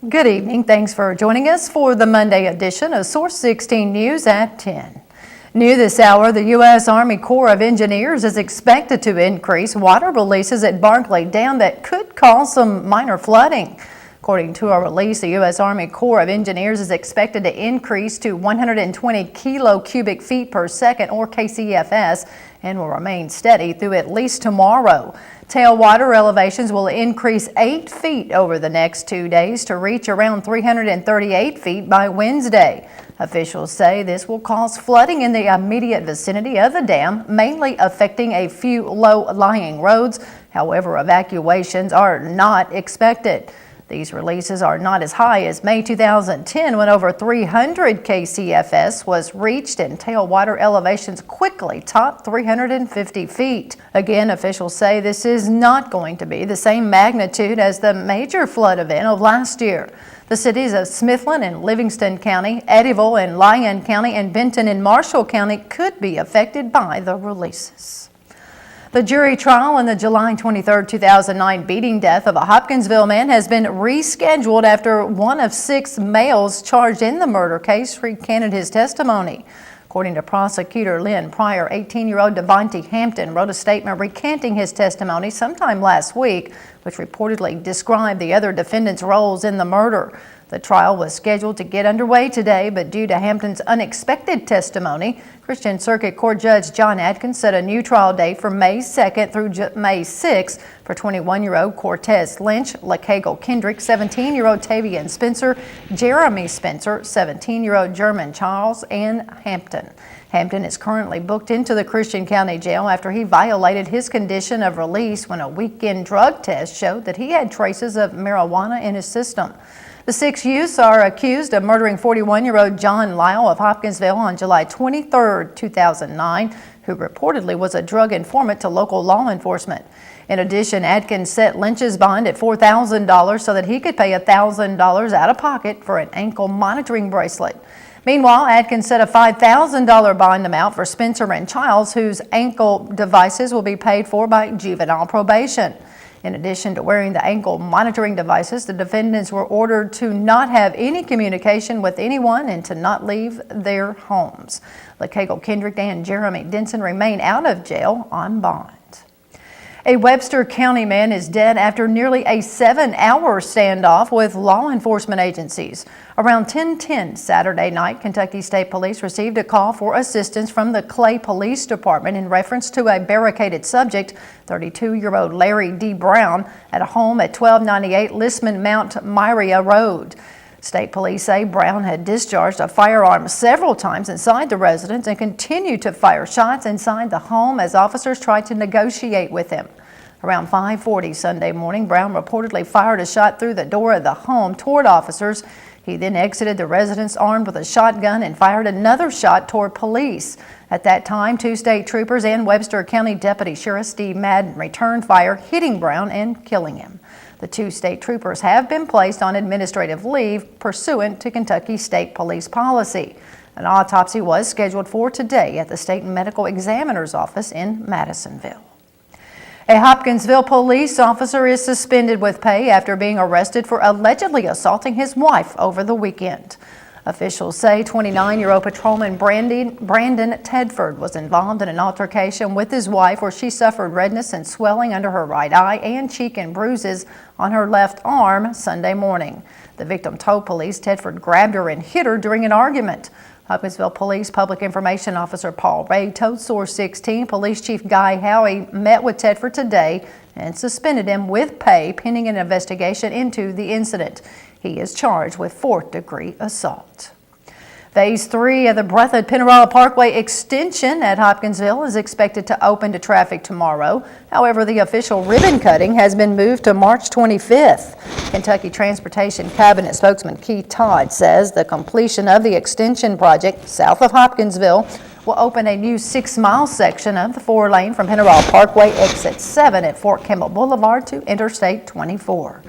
Good evening. Thanks for joining us for the Monday edition of Source 16 News at 10. New this hour, the U.S. Army Corps of Engineers is expected to increase water releases at Barkley Dam that could cause some minor flooding. According to a release, the U.S. Army Corps of Engineers is expected to increase to 120 cubic feet per second, or KCFS, and will remain steady through at least tomorrow. Tailwater elevations will increase 8 feet over the next 2 days to reach around 338 feet by Wednesday. Officials say this will cause flooding in the immediate vicinity of the dam, mainly affecting a few low-lying roads. However, evacuations are not expected. These releases are not as high as May 2010, when over 300 KCFS was reached and tailwater elevations quickly topped 350 feet. Again, officials say this is not going to be the same magnitude as the major flood event of last year. The cities of Smithland and Livingston County, Eddyville and Lyon County, and Benton and Marshall County could be affected by the releases. The jury trial in the July 23, 2009 beating death of a Hopkinsville man has been rescheduled after one of 6 males charged in the murder case recanted his testimony. According to prosecutor Lynn Pryor, 18-year-old Devontae Hampton wrote a statement recanting his testimony sometime last week, which reportedly described the other defendants' roles in the murder. The trial was scheduled to get underway today, but due to Hampton's unexpected testimony, Christian Circuit Court Judge John Atkins set a new trial date for May 2nd through May 6th for 21-year-old Cortez Lynch, LaCagle Kendrick, 17-year-old Tavian Spencer, Jeremy Spencer, 17-year-old German Charles, and Hampton. Hampton is currently booked into the Christian County Jail after he violated his condition of release when a weekend drug test showed that he had traces of marijuana in his system. The 6 youths are accused of murdering 41-year-old John Lyle of Hopkinsville on July 23, 2009, who reportedly was a drug informant to local law enforcement. In addition, Atkins set Lynch's bond at $4,000 so that he could pay $1,000 out of pocket for an ankle monitoring bracelet. Meanwhile, Atkins set a $5,000 bond amount for Spencer and Childs, whose ankle devices will be paid for by juvenile probation. In addition to wearing the ankle monitoring devices, the defendants were ordered to not have any communication with anyone and to not leave their homes. LaCagle Kendrick and Jeremy Denson remain out of jail on bond. A Webster County man is dead after nearly a 7-hour standoff with law enforcement agencies. Around 10:10 Saturday night, Kentucky State Police received a call for assistance from the Clay Police Department in reference to a barricaded subject, 32-year-old Larry D. Brown, at a home at 1298 Listman Mount Myria Road. State police say Brown had discharged a firearm several times inside the residence and continued to fire shots inside the home as officers tried to negotiate with him. Around 5:40 Sunday morning, Brown reportedly fired a shot through the door of the home toward officers. He then exited the residence armed with a shotgun and fired another shot toward police. At that time, 2 state troopers and Webster County Deputy Sheriff Steve Madden returned fire, hitting Brown and killing him. The 2 state troopers have been placed on administrative leave pursuant to Kentucky State Police policy. An autopsy was scheduled for today at the State Medical Examiner's Office in Madisonville. A Hopkinsville police officer is suspended with pay after being arrested for allegedly assaulting his wife over the weekend. Officials say 29-year-old patrolman Brandon Tedford was involved in an altercation with his wife where she suffered redness and swelling under her right eye and cheek and bruises on her left arm Sunday morning. The victim told police Tedford grabbed her and hit her during an argument. Hopkinsville Police Public Information Officer Paul Ray told Source 16 Police Chief Guy Howie met with Tedford today and suspended him with pay pending an investigation into the incident. He is charged with 4th-degree assault. Phase 3 of the Breathitt Pensacola Parkway extension at Hopkinsville is expected to open to traffic tomorrow. However, the official ribbon cutting has been moved to March 25th. Kentucky Transportation Cabinet spokesman Keith Todd says the completion of the extension project south of Hopkinsville will open a new 6-mile section of the 4-lane from Pensacola Parkway exit 7 at Fort Campbell Boulevard to Interstate 24.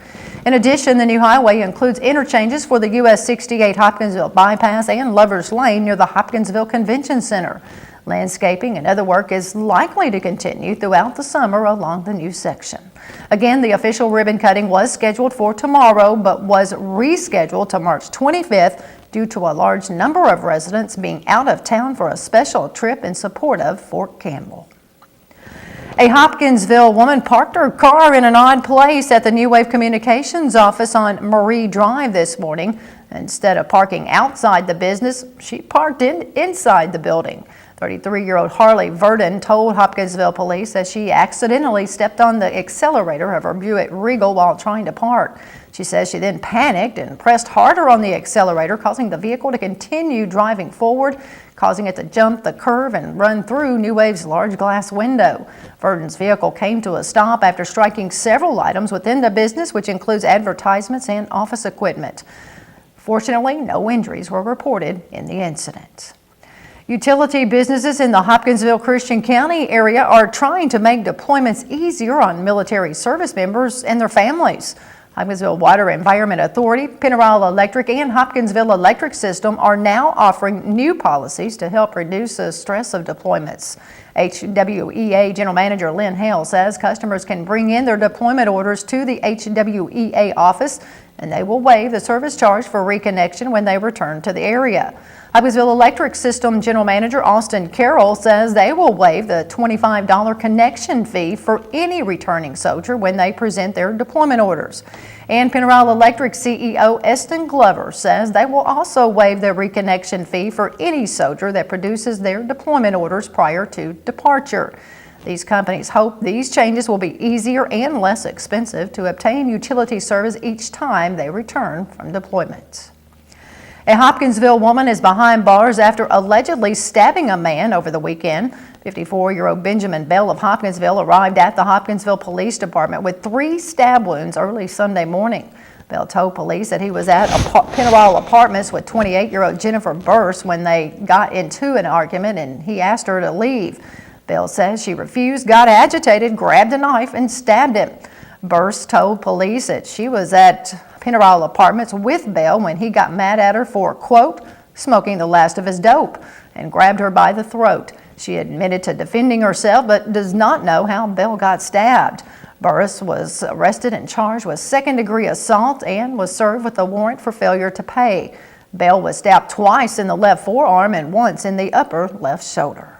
In addition, the new highway includes interchanges for the US 68 Hopkinsville bypass and Lover's Lane near the Hopkinsville Convention Center. Landscaping and other work is likely to continue throughout the summer along the new section. Again, the official ribbon cutting was scheduled for tomorrow, but was rescheduled to March 25th due to a large number of residents being out of town for a special trip in support of Fort Campbell. A Hopkinsville woman parked her car in an odd place at the New Wave Communications office on Marie Drive this morning. Instead of parking outside the business, she parked inside the building. 33-year-old Harley Verdon told Hopkinsville police that she accidentally stepped on the accelerator of her Buick Regal while trying to park. She says she then panicked and pressed harder on the accelerator, causing the vehicle to continue driving forward, causing it to jump the curve and run through New Wave's large glass window. Verdon's vehicle came to a stop after striking several items within the business, which includes advertisements and office equipment. Fortunately, no injuries were reported in the incident. Utility businesses in the Hopkinsville Christian County area are trying to make deployments easier on military service members and their families. Hopkinsville Water Environment Authority, Pennyrile Electric, and Hopkinsville Electric System are now offering new policies to help reduce the stress of deployments. HWEA General Manager Lynn Hale says customers can bring in their deployment orders to the HWEA office, and they will waive the service charge for reconnection when they return to the area. Hopkinsville Electric System General Manager Austin Carroll says they will waive the $25 connection fee for any returning soldier when they present their deployment orders. And Pennyrile Electric CEO Eston Glover says they will also waive the reconnection fee for any soldier that produces their deployment orders prior to departure. These companies hope these changes will be easier and less expensive to obtain utility service each time they return from deployment. A Hopkinsville woman is behind bars after allegedly stabbing a man over the weekend. 54-year-old Benjamin Bell of Hopkinsville arrived at the Hopkinsville Police Department with 3 stab wounds early Sunday morning. Bell told police that he was at Pennyrile Apartments with 28-year-old Jennifer Burse when they got into an argument and he asked her to leave. Bell says she refused, got agitated, grabbed a knife, and stabbed him. Burse told police that she was at Pennyrile Apartments with Bell when he got mad at her for, quote, smoking the last of his dope, and grabbed her by the throat. She admitted to defending herself but does not know how Bell got stabbed. Burris was arrested and charged with second-degree assault and was served with a warrant for failure to pay. Bell was stabbed twice in the left forearm and once in the upper left shoulder.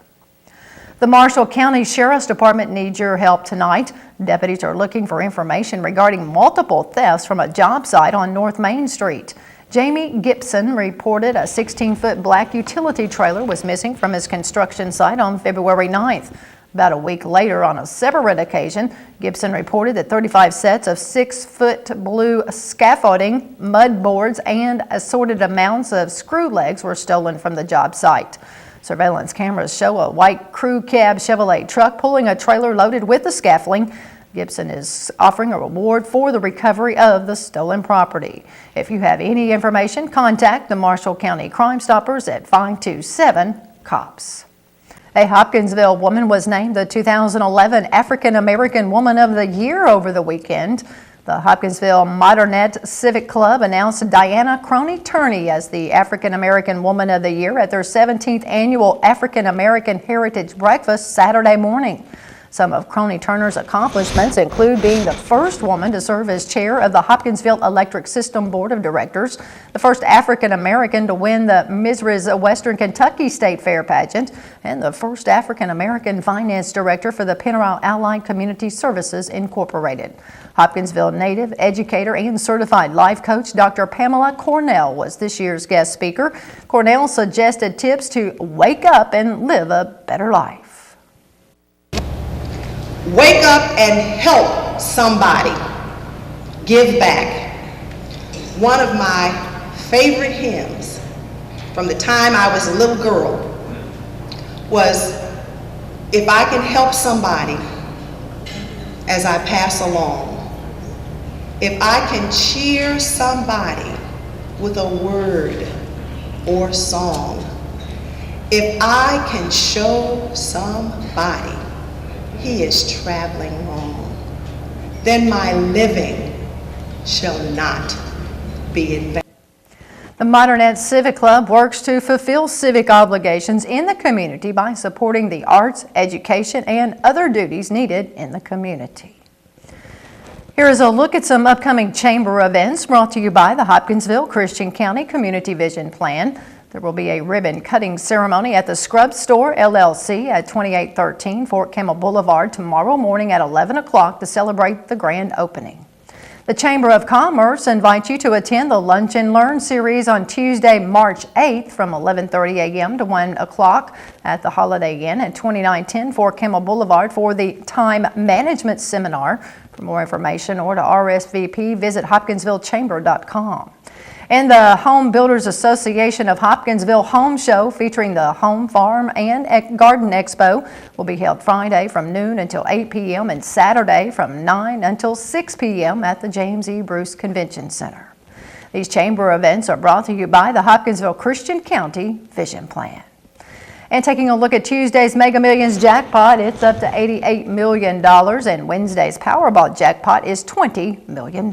The Marshall County Sheriff's Department needs your help tonight. Deputies are looking for information regarding multiple thefts from a job site on North Main Street. Jamie Gibson reported a 16-foot black utility trailer was missing from his construction site on February 9th. About a week later, on a separate occasion, Gibson reported that 35 sets of 6-foot blue scaffolding, mud boards, and assorted amounts of screw legs were stolen from the job site. Surveillance cameras show a white crew cab Chevrolet truck pulling a trailer loaded with the scaffolding. Gibson is offering a reward for the recovery of the stolen property. If you have any information, contact the Marshall County Crime Stoppers at 527-COPS. A Hopkinsville woman was named the 2011 African American Woman of the Year over the weekend. The Hopkinsville Modernette Civic Club announced Diana Croney-Turney as the African American Woman of the Year at their 17th annual African American Heritage Breakfast Saturday morning. Some of Croney-Turner's accomplishments include being the first woman to serve as chair of the Hopkinsville Electric System Board of Directors, the first African American to win the Mrs. Western Kentucky State Fair pageant, and the first African American finance director for the Pennyrile Allied Community Services Incorporated. Hopkinsville native, educator, and certified life coach Dr. Pamela Cornell was this year's guest speaker. Cornell suggested tips to wake up and live a better life. Wake up and help somebody. Give back. One of my favorite hymns from the time I was a little girl was, if I can help somebody as I pass along, if I can cheer somebody with a word or song, if I can show somebody he is traveling wrong, then my living shall not be in vain. The Modernette Civic Club works to fulfill civic obligations in the community by supporting the arts, education, and other duties needed in the community. Here is a look at some upcoming chamber events brought to you by the Hopkinsville Christian County Community Vision Plan. There will be a ribbon cutting ceremony at the Scrub Store LLC at 2813 Fort Campbell Boulevard tomorrow morning at 11 o'clock to celebrate the grand opening. The Chamber of Commerce invites you to attend the Lunch and Learn series on Tuesday, March 8th from 11:30 a.m. to 1 o'clock at the Holiday Inn at 2910 Fort Campbell Boulevard for the Time Management Seminar. For more information or to RSVP, visit hopkinsvillechamber.com. And the Home Builders Association of Hopkinsville Home Show featuring the Home, Farm, and Garden Expo will be held Friday from noon until 8 p.m. and Saturday from 9 until 6 p.m. at the James E. Bruce Convention Center. These chamber events are brought to you by the Hopkinsville Christian County Vision Plan. And taking a look at Tuesday's Mega Millions jackpot, it's up to $88 million, and Wednesday's Powerball jackpot is $20 million.